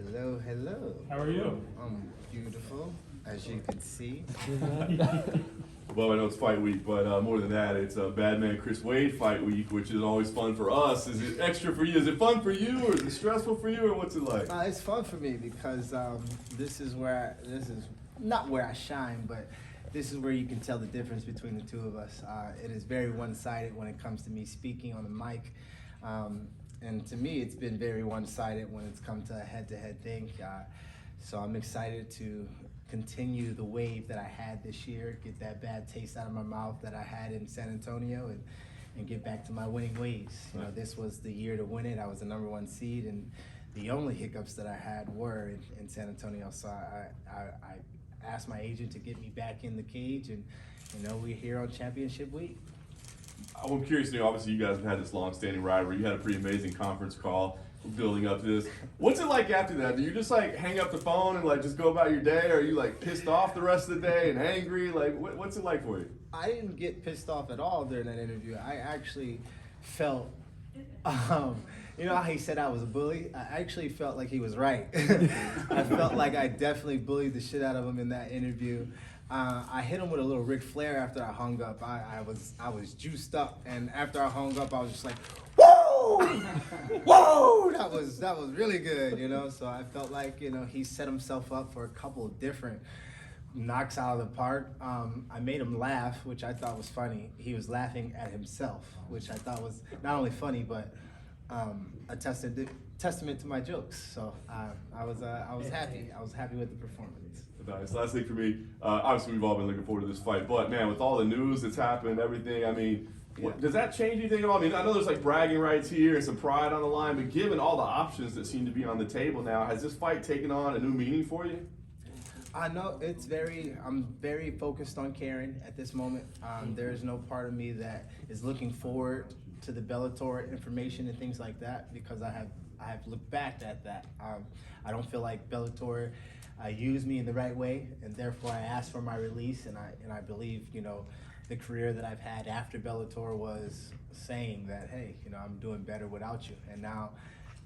Hello, hello. How are you? I'm beautiful, as you can see. Well, I know it's fight week, but more than that, it's Bad Man Chris Wade fight week, which is always fun for us. Is it extra for you? Is it fun for you, or is it stressful for you, or what's it like? It's fun for me because this is not where I shine, but this is where you can tell the difference between the two of us. It is very one-sided when it comes to me speaking on the mic. And to me, it's been very one-sided when it's come to a head-to-head thing. So I'm excited to continue the wave that I had this year, get that bad taste out of my mouth that I had in San Antonio, and get back to my winning ways. You know, this was the year to win it. I was the #1 seed, and the only hiccups that I had were in San Antonio. So I asked my agent to get me back in the cage, and you know, we're here on championship week. I'm curious to know, obviously you guys have had this long-standing rivalry. You had a pretty amazing conference call building up to this. What's it like after that? Do you just like hang up the phone and like just go about your day? Or are you like pissed off the rest of the day and angry? Like what's it like for you? I didn't get pissed off at all during that interview. I actually felt, you know how he said I was a bully? I actually felt like he was right. I felt like I definitely bullied the shit out of him in that interview. I hit him with a little Ric Flair after I hung up. I was juiced up, and after I hung up, I was just like, whoa, whoa! That was really good, you know. So I felt like, you know, he set himself up for a couple of different knocks out of the park. I made him laugh, which I thought was funny. He was laughing at himself, which I thought was not only funny but a testament to my jokes. So I was happy. I was happy with the performance. Nice. Last thing for me, obviously we've all been looking forward to this fight, but man, with all the news that's happened, everything, I mean, does that change anything at all? I mean, I know there's like bragging rights here and some pride on the line, but given all the options that seem to be on the table now, has this fight taken on a new meaning for you? I know I'm very focused on Karen at this moment. There is no part of me that is looking forward to the Bellator information and things like that, because I have looked back at that. I don't feel like Bellator used me in the right way, and therefore I asked for my release, and I believe, you know, the career that I've had after Bellator was saying that, hey, you know, I'm doing better without you. And now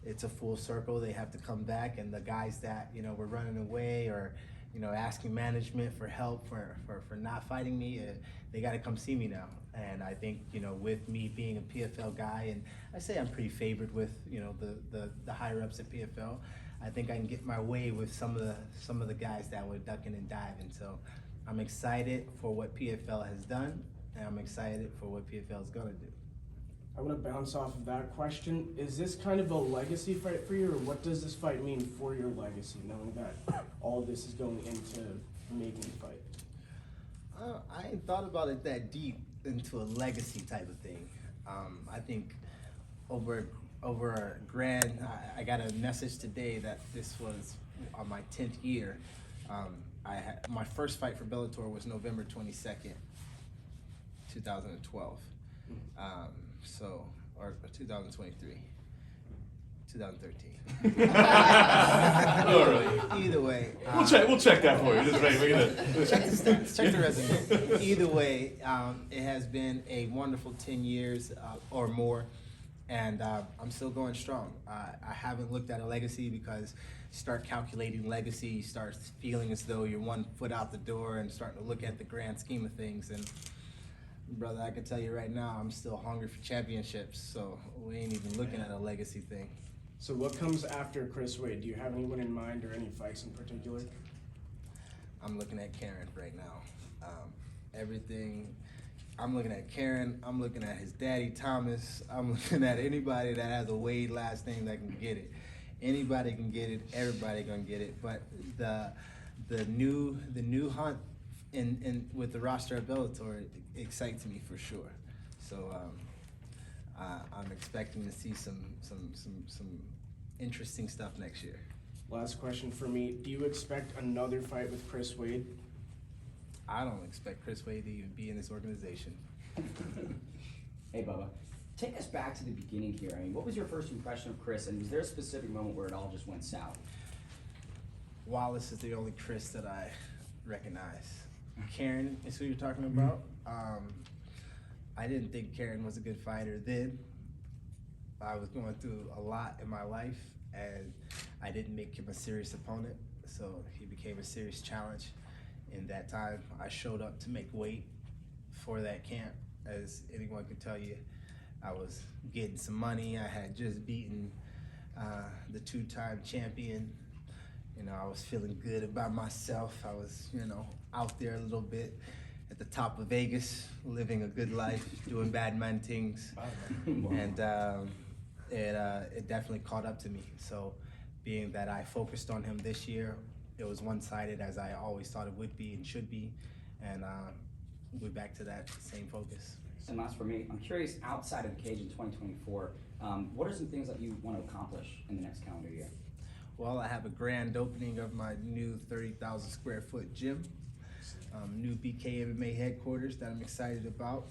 it's a full circle. They have to come back, and the guys that, you know, were running away or, you know, asking management for help for not fighting me, they got to come see me now. And I think, you know, with me being a PFL guy, and I say I'm pretty favored with, you know, the higher ups at PFL, I think I can get my way with some of the guys that were ducking and diving. So I'm excited for what PFL has done, and I'm excited for what PFL is gonna do. I want to bounce off of that question. Is this kind of a legacy fight for you, or what does this fight mean for your legacy, knowing that all of this is going into making the fight? I ain't thought about it that deep into a legacy type of thing. I think over a grand, I got a message today that this was on my 10th year. My first fight for Bellator was November 22nd, 2012. Or 2023. 2013. Either way. We'll check that for you. Just wait. Check the resume. Either way, it has been a wonderful 10 years or more, and I'm still going strong. I haven't looked at a legacy, because you start calculating legacy, you start feeling as though you're 1 foot out the door and starting to look at the grand scheme of things. And brother, I can tell you right now, I'm still hungry for championships, so we ain't even looking at a legacy thing. So what comes after Chris Wade? Do you have anyone in mind, or any fights in particular? I'm looking at Karen right now. Everything, I'm looking at Karen, I'm looking at his daddy Thomas, I'm looking at anybody that has a Wade last name that can get it. Anybody can get it, everybody gonna get it, but the new hunt in with the roster of Bellator excites me for sure. So I'm expecting to see some interesting stuff next year. Last question for me. Do you expect another fight with Chris Wade? I don't expect Chris Wade to even be in this organization. Hey, Bubba. Take us back to the beginning here. I mean, what was your first impression of Chris, and was there a specific moment where it all just went south? Wallace is the only Chris that I recognize. Karen is who you're talking about. I didn't think Karen was a good fighter then. I was going through a lot in my life, and I didn't make him a serious opponent, so he became a serious challenge. In that time, I showed up to make weight for that camp. As anyone could tell you, I was getting some money. I had just beaten the two-time champion. You know, I was feeling good about myself. I was, you know, out there a little bit at the top of Vegas, living a good life, doing bad man things. And it definitely caught up to me. So being that I focused on him this year, it was one-sided, as I always thought it would be and should be. And we're back to that same focus. And last for me, I'm curious, outside of the cage in 2024, what are some things that you want to accomplish in the next calendar year? Well, I have a grand opening of my new 30,000 square foot gym, new BK MMA headquarters that I'm excited about.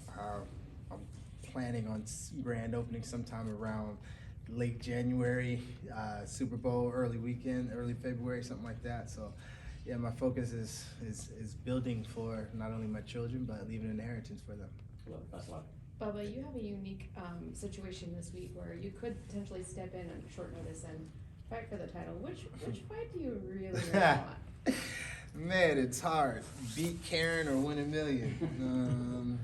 I'm planning on grand opening sometime around late January, Super Bowl, early weekend, early February, something like that. So yeah, my focus is building for not only my children, but leaving an inheritance for them. Well, best luck. Bubba, you have a unique situation this week where you could potentially step in on short notice and fight for the title. Which fight do you really want? Man, it's hard. Beat Karen or win $1 million.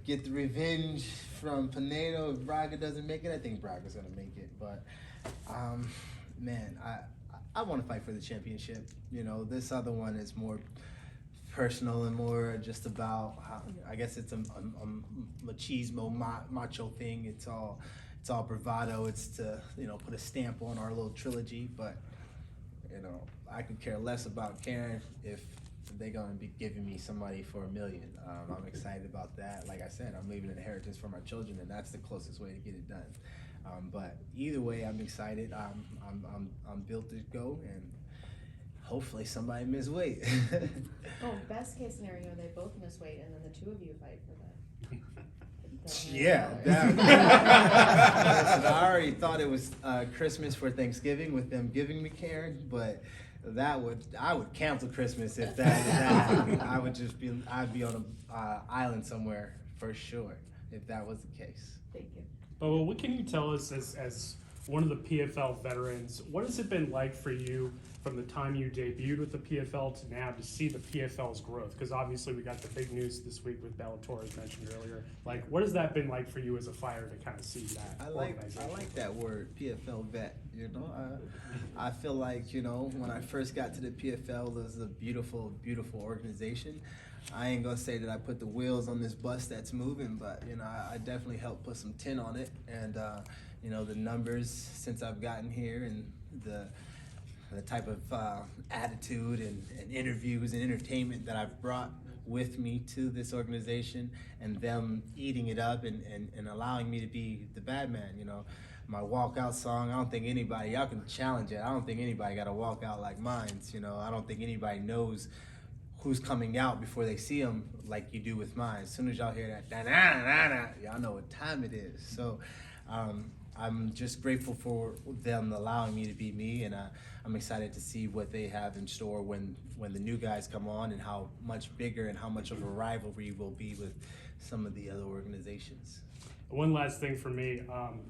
Get the revenge from Pinedo. If Braga doesn't make it, I think Braga's gonna make it. But man, I want to fight for the championship. You know, this other one is more personal and more just about how, I guess it's a machismo, macho thing. It's all bravado. It's to, you know, put a stamp on our little trilogy. But you know, I could care less about Karen if they're gonna be giving me somebody for $1 million. I'm excited about that. Like I said, I'm leaving an inheritance for my children, and that's the closest way to get it done. But either way, I'm excited. I'm built to go, and hopefully somebody miss weight. Oh, best case scenario, they both miss weight and then the two of you fight for the Yeah, $1 million. Listen, I already thought it was Christmas for Thanksgiving with them giving me Karen, but I would cancel Christmas if that happened. I'd be on an island somewhere for sure if that was the case. Thank you. Bubba, what can you tell us as one of the PFL veterans? What has it been like for you from the time you debuted with the PFL to now to see the PFL's growth? Because obviously we got the big news this week with Bellator, as mentioned earlier. Like, what has that been like for you as a fighter to kind of see that I organization? like that word, PFL vet. You know, I feel like, you know, when I first got to the PFL, it was a beautiful, beautiful organization. I ain't gonna say that I put the wheels on this bus that's moving, but you know, I definitely helped put some tin on it. And you know, the numbers since I've gotten here and the type of attitude and interviews and entertainment that I've brought with me to this organization, and them eating it up and allowing me to be the bad man. You know, my walkout song, I don't think anybody, y'all can challenge it, I don't think anybody got a walkout like mine. You know, I don't think anybody knows who's coming out before they see them like you do with mine. As soon as y'all hear that, da-na-na-na, y'all know what time it is. So I'm just grateful for them allowing me to be me, and I'm excited to see what they have in store when the new guys come on, and how much bigger and how much of a rivalry will be with some of the other organizations. One last thing for me,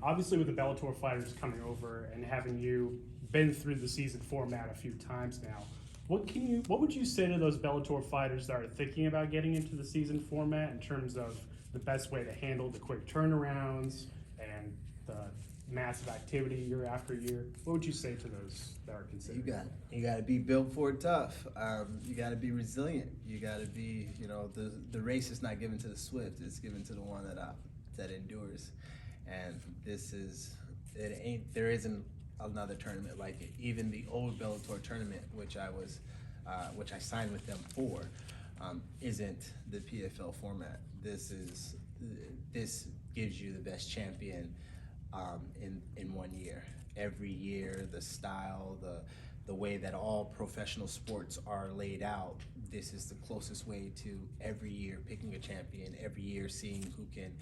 obviously with the Bellator fighters coming over and having you been through the season format a few times now, what would you say to those Bellator fighters that are thinking about getting into the season format in terms of the best way to handle the quick turnarounds and the massive activity year after year? What would you say to those that are considering? You got to be built for it tough. You got to be resilient. You got to be, you know, the race is not given to the swift. It's given to the one that endures. And there isn't another tournament like it. Even the old Bellator tournament, which I signed with them for, isn't the PFL format. This gives you the best champion in 1 year. Every year, the style, the way that all professional sports are laid out, this is the closest way to every year picking a champion, every year seeing who can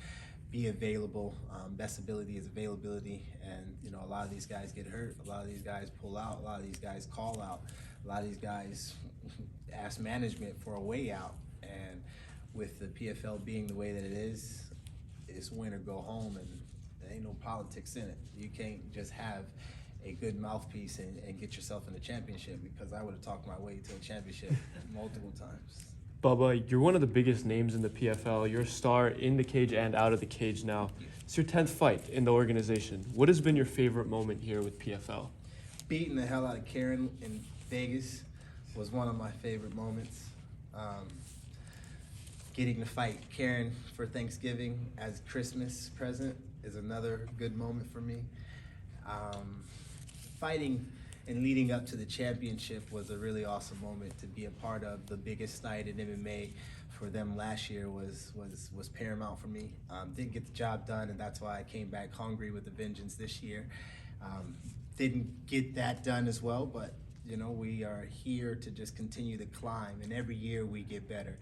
be available. Best ability is availability, and you know, a lot of these guys get hurt, a lot of these guys pull out, a lot of these guys call out, a lot of these guys ask management for a way out. And with the PFL being the way that it is, it's win or go home, and there ain't no politics in it. You can't just have a good mouthpiece and get yourself in the championship, because I would have talked my way to a championship multiple times. Bubba, you're one of the biggest names in the PFL. You're a star in the cage and out of the cage now. It's your 10th fight in the organization. What has been your favorite moment here with PFL? Beating the hell out of Karen in Vegas was one of my favorite moments. Getting to fight Karen for Thanksgiving as Christmas present is another good moment for me. Fighting and leading up to the championship was a really awesome moment. To be a part of the biggest night in MMA for them last year was paramount for me. Didn't get the job done, and that's why I came back hungry with a vengeance this year. Didn't get that done as well, but you know, we are here to just continue to climb, and every year we get better.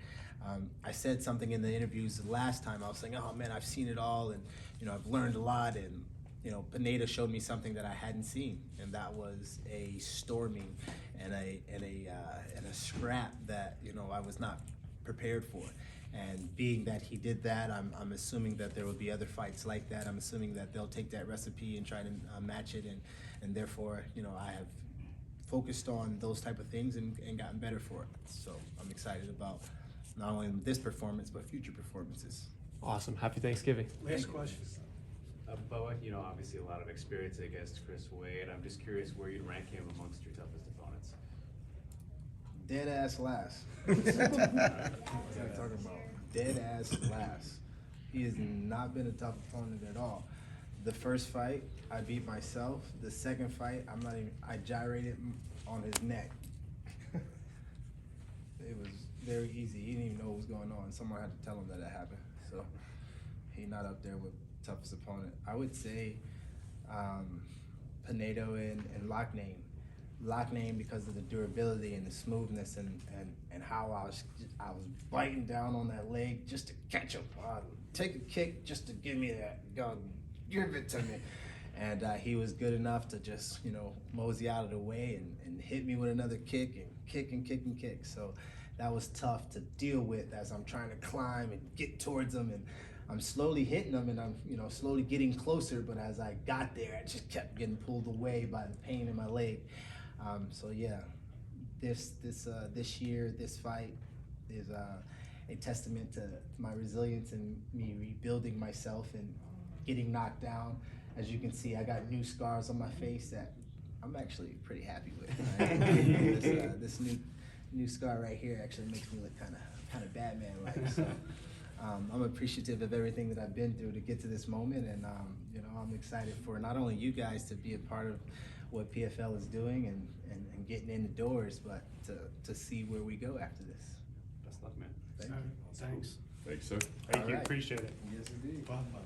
I said something in the interviews the last time. I was saying, oh man, I've seen it all, and you know, I've learned a lot, and you know, Pineda showed me something that I hadn't seen, and that was a storming and a scrap that, you know, I was not prepared for. And being that he did that, I'm assuming that there will be other fights like that. I'm assuming that they'll take that recipe and try to match it, and therefore, you know, I have focused on those type of things and gotten better for it. So I'm excited about not only this performance, but future performances. Awesome. Happy Thanksgiving. Last question. Bubba, you know, obviously a lot of experience against Chris Wade. I'm just curious where you'd rank him amongst your toughest opponents. Dead ass last. That's what I'm talking about. Dead ass last. He has not been a tough opponent at all. The first fight, I beat myself. The second fight, I gyrated on his neck. It was very easy. He didn't even know what was going on. Someone had to tell him that happened. So he's not up there with toughest opponent. I would say Pinedo and Lockname. Lockname because of the durability and the smoothness and how I was biting down on that leg just to catch him. Take a kick just to give me that. Go, give it to me. And he was good enough to just, you know, mosey out of the way and hit me with another kick and kick and kick and kick. So that was tough to deal with as I'm trying to climb and get towards him, and I'm slowly hitting him, and I'm, you know, slowly getting closer, but as I got there, I just kept getting pulled away by the pain in my leg. So yeah, this year, this fight is a testament to my resilience and me rebuilding myself and getting knocked down. As you can see, I got new scars on my face that I'm actually pretty happy with. This new scar right here actually makes me look kind of Batman-like. So I'm appreciative of everything that I've been through to get to this moment, and you know, I'm excited for not only you guys to be a part of what PFL is doing and getting in the doors, but to see where we go after this. Best luck, man. Thank you. Thanks. Thanks, sir. Thank you. All right. Appreciate it. Yes, indeed. Bubba.